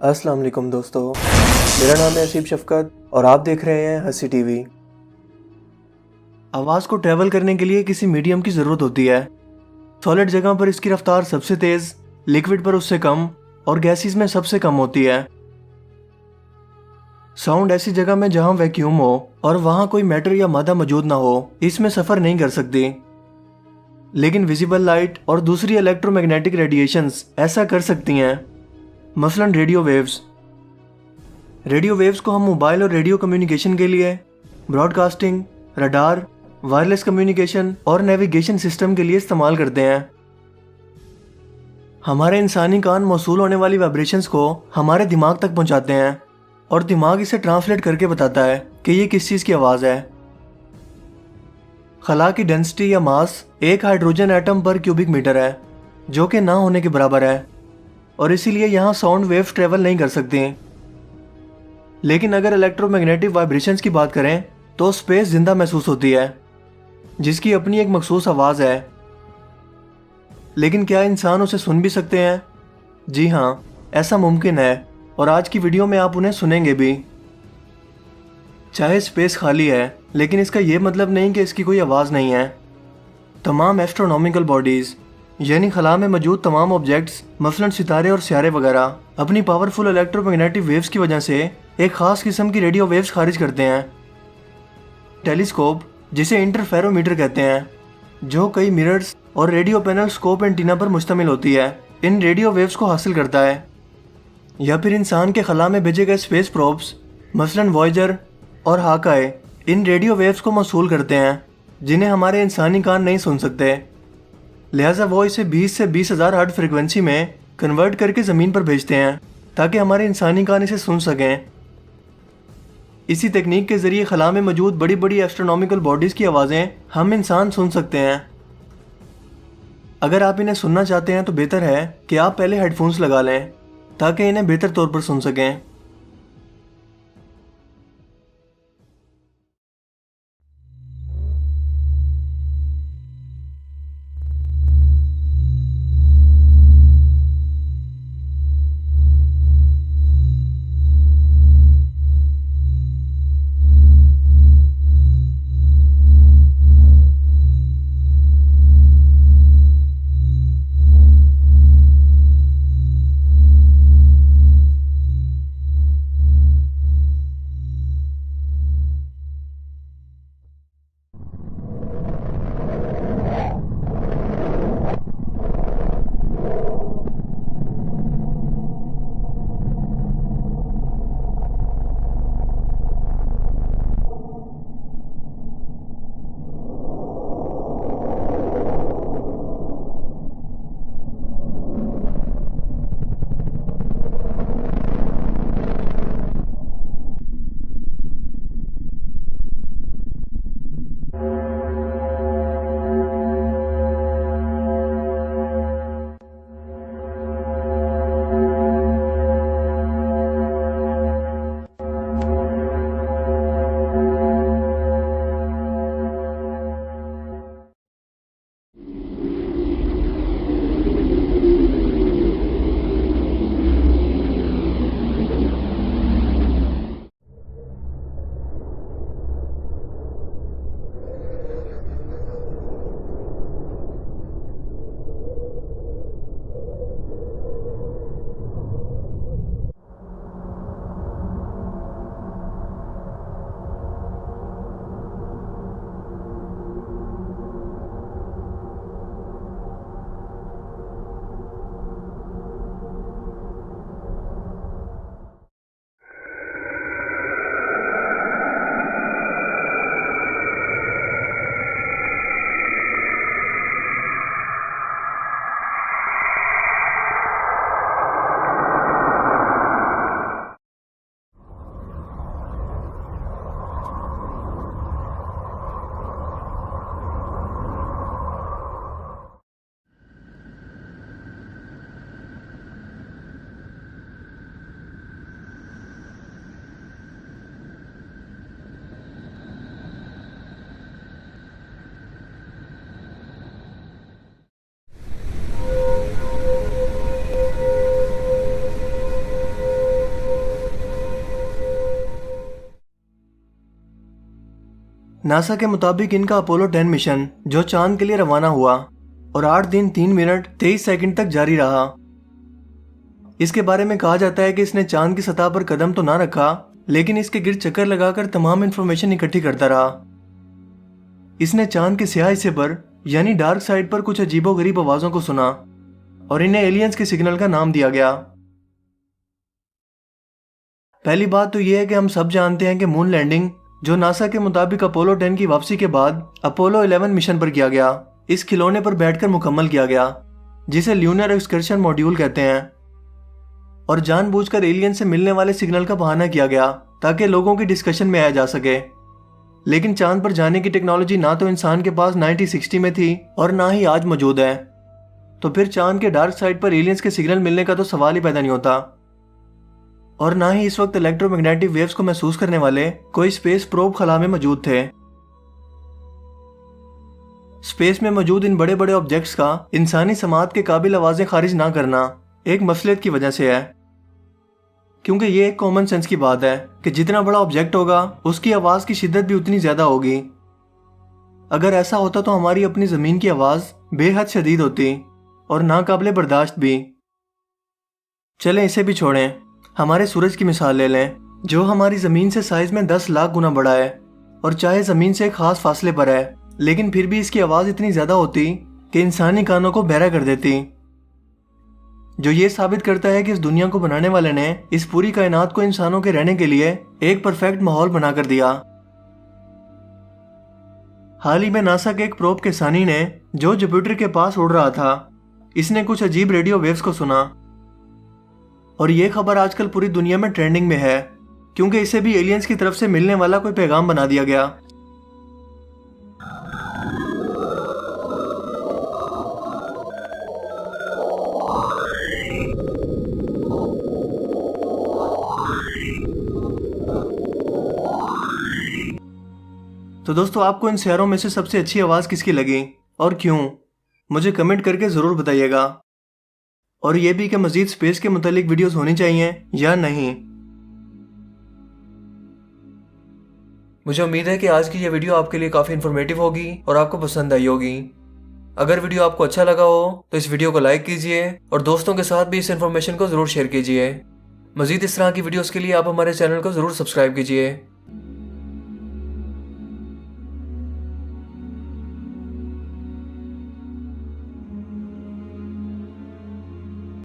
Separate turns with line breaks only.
अस्सलाम वालेकुम दोस्तों, मेरा नाम है अशीब शफ़क़त और आप देख रहे हैं हंसी टीवी। आवाज़ को ट्रैवल करने के लिए किसी मीडियम की ज़रूरत होती है। सॉलिड जगह पर इसकी रफ्तार सबसे तेज़, लिक्विड पर उससे कम और गैसेस में सबसे कम होती है। साउंड ऐसी जगह में जहां वैक्यूम हो और वहां कोई मैटर या मादा मौजूद ना हो, इसमें सफ़र नहीं कर सकती। लेकिन विजिबल लाइट और दूसरी इलेक्ट्रोमैग्नेटिक रेडिएशंस ऐसा कर सकती हैं। मसलन रेडियो वेव्स को हम मोबाइल और रेडियो कम्युनिकेशन के लिए, ब्रॉडकास्टिंग, रडार, वायरलेस कम्युनिकेशन और नेविगेशन सिस्टम के लिए इस्तेमाल करते हैं। हमारे इंसानी कान मौसूल होने वाली वाइब्रेशंस को हमारे दिमाग तक पहुंचाते हैं और दिमाग इसे ट्रांसलेट करके बताता है कि ये किस चीज़ की आवाज़ है। खला की डेंसिटी या मास एक हाइड्रोजन एटम पर क्यूबिक मीटर है, जो कि ना होने के बराबर है, और इसीलिए यहाँ साउंड वेव्स ट्रेवल नहीं कर सकती। लेकिन अगर इलेक्ट्रोमैग्नेटिक वाइब्रेशंस की बात करें तो स्पेस जिंदा महसूस होती है, जिसकी अपनी एक मखसूस आवाज़ है। लेकिन क्या इंसान उसे सुन भी सकते हैं? जी हाँ, ऐसा मुमकिन है और आज की वीडियो में आप उन्हें सुनेंगे भी। चाहे स्पेस खाली है, लेकिन इसका यह मतलब नहीं कि इसकी कोई आवाज़ नहीं है। तमाम एस्ट्रोनॉमिकल बॉडीज़ यानी खला में मौजूद तमाम ऑब्जेक्ट्स, मसलन सितारे और स्यारे वगैरह, अपनी पावरफुल इलेक्ट्रोमैग्नेटिक वेव्स की वजह से एक खास किस्म की रेडियो वेव्स खारिज करते हैं। टेलीस्कोप, जिसे इंटरफेरोमीटर कहते हैं, जो कई मिरर्स और रेडियो पैनल स्कोप एंटीना पर मुश्तमिल होती है, इन रेडियो वेव्स को हासिल करता है। या फिर इंसान के खला में भेजे गए स्पेस प्रोब्स, मसलन वॉयेजर और हाकाई, इन रेडियो वेव्स को मौसूल करते हैं, जिन्हें हमारे इंसानी कान नहीं सुन सकते। लिहाजा वो इसे 20 से 20,000 हर्ट्ज फ्रिक्वेंसी में कन्वर्ट करके ज़मीन पर भेजते हैं ताकि हमारे इंसानी कान इसे सुन सकें। इसी तकनीक के ज़रिए खला में मौजूद बड़ी बड़ी एस्ट्रोनॉमिकल बॉडीज़ की आवाज़ें हम इंसान सुन सकते हैं। अगर आप इन्हें सुनना चाहते हैं तो बेहतर है कि आप पहले हेडफोन्स लगा लें ताकि इन्हें बेहतर तौर पर सुन सकें। नासा के मुताबिक इनका अपोलो 10 मिशन जो चांद के लिए रवाना हुआ और 8 दिन 3 मिनट 23 सेकंड तक जारी रहा। इसके बारे में कहा जाता है कि इसने चांद की सतह पर कदम तो ना रखा, लेकिन इसके गिर्द चक्कर लगाकर तमाम इंफॉर्मेशन इकट्ठी करता रहा। इसने चांद के स्याह हिस्से पर यानी डार्क साइड पर कुछ अजीबोगरीब आवाजों को सुना और इन्हें एलियंस के सिग्नल का नाम दिया गया। पहली बात तो यह है कि हम सब जानते हैं कि मून लैंडिंग जो नासा के मुताबिक अपोलो 10 की वापसी के बाद अपोलो 11 मिशन पर किया गया, इस खिलौने पर बैठकर मुकम्मल किया गया जिसे ल्यूनर एक्सकर्शन मॉड्यूल कहते हैं। और जानबूझकर एलियन से मिलने वाले सिग्नल का बहाना किया गया ताकि लोगों की डिस्कशन में आया जा सके। लेकिन चांद पर जाने की टेक्नोलॉजी ना तो इंसान के पास 1960 में थी और ना ही आज मौजूद है, तो फिर चांद के डार्क साइड पर एलियंस के सिग्नल मिलने का तो सवाल ही पैदा नहीं होता। और ना ही इस वक्त इलेक्ट्रोमैग्नेटिक वेव्स को महसूस करने वाले कोई स्पेस प्रोब खला में मौजूद थे। स्पेस में मौजूद इन बड़े बड़े ऑब्जेक्ट्स का इंसानी समाअत के काबिल आवाजें खारिज ना करना एक मसलियत की वजह से है, क्योंकि ये एक कॉमन सेंस की बात है कि जितना बड़ा ऑब्जेक्ट होगा उसकी आवाज की शिद्दत भी उतनी ज्यादा होगी। अगर ऐसा होता तो हमारी अपनी जमीन की आवाज बेहद शदीद होती और नाकाबिले बर्दाश्त भी। चलें इसे भी छोड़ें, हमारे सूरज की मिसाल ले लें जो हमारी जमीन से साइज में 10 लाख गुना बड़ा है और चाहे जमीन से एक खास फासले पर है, लेकिन फिर भी इसकी आवाज इतनी ज्यादा होती कि इंसानी कानों को बहरा कर देती, जो ये साबित करता है कि इस दुनिया को बनाने वाले ने इस पूरी कायनात को इंसानों के रहने के लिए एक परफेक्ट माहौल बनाकर दिया। हाल ही में नासा के एक प्रोब के सानी ने जो जुपिटर के पास उड़ रहा था, इसने कुछ अजीब रेडियो वेव्स को सुना और ये खबर आजकल पूरी दुनिया में ट्रेंडिंग में है, क्योंकि इसे भी एलियंस की तरफ से मिलने वाला कोई पैगाम बना दिया गया। तो दोस्तों, आपको इन सितारों में से सबसे अच्छी आवाज किसकी लगी और क्यों, मुझे कमेंट करके जरूर बताइएगा। और ये भी कि मजीद स्पेस के मुतालिक वीडियोस होनी चाहिए या नहीं। मुझे उम्मीद है कि आज की यह वीडियो आपके लिए काफ़ी इन्फॉर्मेटिव होगी और आपको पसंद आई होगी। अगर वीडियो आपको अच्छा लगा हो तो इस वीडियो को लाइक कीजिए और दोस्तों के साथ भी इस इन्फॉर्मेशन को ज़रूर शेयर कीजिए। मजीद इस तरह की वीडियोस के लिए आप हमारे चैनल को ज़रूर सब्सक्राइब कीजिए।